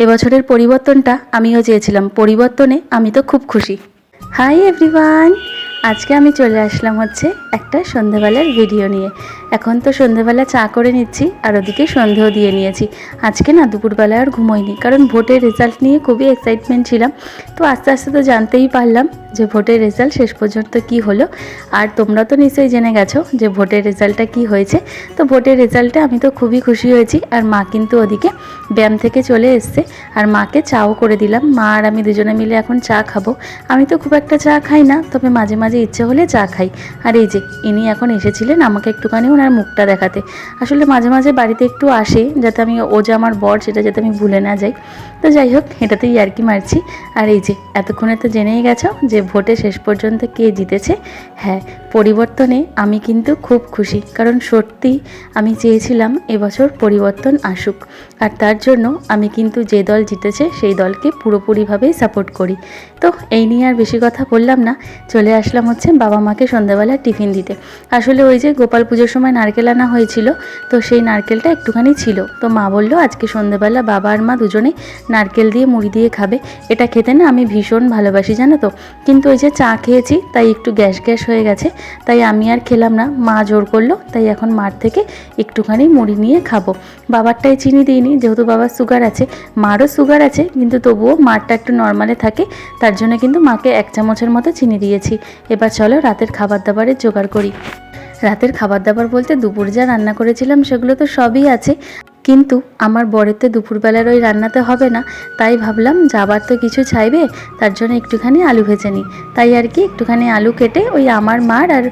এবছরের পরিবর্তনটা আমিও চেয়েছিলাম, পরিবর্তনে আমি তো খুব খুশি। হাই এভরিওয়ান, আজকে আমি চলে আসলাম হচ্ছে একটা সন্ধ্যেবেলার ভিডিও নিয়ে। এখন তো সন্ধ্যেবেলা চা করে নিচ্ছি আর ওদিকে সন্ধেও দিয়ে নিয়েছি। আজকে না দুপুরবেলা আর ঘুমোইনি, কারণ ভোটের রেজাল্ট নিয়ে খুবই এক্সাইটমেন্ট ছিলাম। তো আস্তে আস্তে তো জানতেই পারলাম যে ভোটের রেজাল্ট শেষ পর্যন্ত কি হলো। আর তোমরা তো নিশ্চয়ই জেনে গেছো যে ভোটের রেজাল্টটা কি হয়েছে। তো ভোটের রেজাল্টে আমি তো খুবই খুশি হয়েছি। আর মা কিন্তু ওদিকে ব্যায়াম থেকে চলে এসছে আর মাকে চাও করে দিলাম। মা আর আমি দুজনে মিলে এখন চা খাবো। আমি তো খুব একটা চা খাই না, তবে মাঝে মাঝে ইচ্ছে হলে চা খাই। আর এই যে ইনি এখন এসেছিলেন আমাকে একটুখানি ওনার মুখটা দেখাতে। আসলে মাঝে মাঝে বাড়িতে একটু আসে যাতে আমি, ও যে আমার বর সেটা যাতে আমি ভুলে না যাই। তো যাই হোক, এটাতেই ইয়ার্কি মারছি। আর এই যে এতক্ষণে তো জেনেই গেছো যে ভোটে শেষ পর্যন্ত কে জিতেছে। হ্যাঁ, পরিবর্তনে আমি কিন্তু খুব খুশি, কারণ সত্যি আমি চেয়েছিলাম এবছর পরিবর্তন আসুক। আর তার জন্য আমি কিন্তু যে দল জিতেছে সেই দলকে পুরোপুরিভাবেই সাপোর্ট করি। তো এই নিয়ে আর বেশি কথা বললাম না, চলে আসলাম হচ্ছে বাবা মাকে সন্ধ্যাবেলা টিফিন দিতে। আসলে ওই যে গোপাল পুজোর সময় নারকেল আনা হয়েছিল, তো সেই নারকেলটা একটুখানি ছিল। তো মা বললো আজকে সন্ধ্যাবেলা বাবা আর মা দুজনে নারকেল দিয়ে মুড়ি দিয়ে খাবে। এটা খেতে না আমি ভীষণ ভালোবাসি, জানো তো। কিন্তু ওই যে চা খেয়েছি তাই একটু গ্যাস গ্যাস হয়ে গেছে, তাই আমি আর খেলাম না। মা জোর করলো, তাই এখন মার থেকে একটুখানি মুড়ি নিয়ে খাবো। বাবারটাই চিনি দিইনি, যেহেতু বাবার সুগার আছে। মারও সুগার আছে, কিন্তু তবুও মারটা একটু নর্মালে থাকে, তার জন্য কিন্তু মাকে 1 চামচের মতো চিনি দিয়েছি। এবার চলো রাতের খাবার দাবারের জোগাড় করি। রাতের খাবার দাবার বলতে দুপুর যা রান্না করেছিলাম সেগুলো তো সবই আছে, কিন্তু আমার বরের তো দুপুরবেলার ওই রান্নাতে হবে না। তাই ভাবলাম যাবার তো কিছু চাইবে, তার জন্য একটুখানি আলু ভেজে নিই। তাই আর কি একটুখানি আলু কেটে ওই আমার মার আর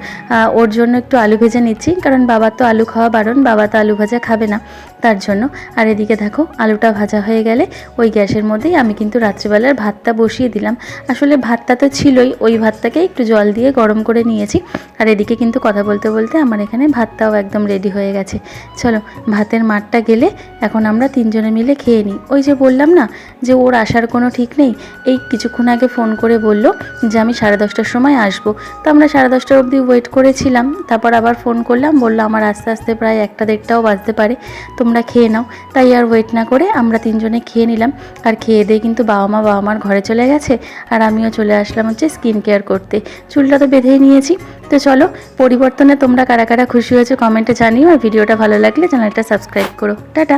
ওর জন্য একটু আলু ভেজে নিচ্ছি, কারণ বাবার তো আলু খাওয়া বারণ, বাবা তো আলু ভাজা খাবে না, তার জন্য। আর এদিকে দেখো আলুটা ভাজা হয়ে গেলে ওই গ্যাসের মধ্যেই আমি কিন্তু রাত্রিবেলার ভাতটা বসিয়ে দিলাম। আসলে ভাতটা তো ছিলই, ওই ভাতটাকে একটু জল দিয়ে গরম করে নিয়েছি। আর এদিকে কিন্তু কথা বলতে বলতে আমার এখানে ভাতটাও একদম রেডি হয়ে গেছে। চলো ভাতের মারটা গেলে এখন আমরা 3 জনে মিলে খেয়ে নিই। ওই যে বললাম না যে ওর আসার কোনো ঠিক নেই, এই কিছুক্ষণ আগে ফোন করে বলল যে আমি 10:30টার সময় আসবো। তো আমরা 10:30 অবধি ওয়েট করেছিলাম, তারপর আবার ফোন করলাম, বললো আমার আস্তে আস্তে প্রায় 1টা-1:30টাও বাজতে পারে, তোমরা খেয়ে নাও। তাই আর ওয়েট না করে আমরা 3 জনে খেয়ে নিলাম। আর খেয়ে দিয়ে কিন্তু বাবা মার ঘরে চলে গেছে, আর আমিও চলে আসলাম হচ্ছে স্কিন কেয়ার করতে। চুলটা তো বেঁধেই নিয়েছি। তো চলো, পরিবর্তনে তোমরা কারা কারা খুশি হয়েছে কমেন্টে জানিও, আর ভিডিওটা ভালো লাগলে চ্যানেলটা সাবস্ক্রাইব করো। টাটা।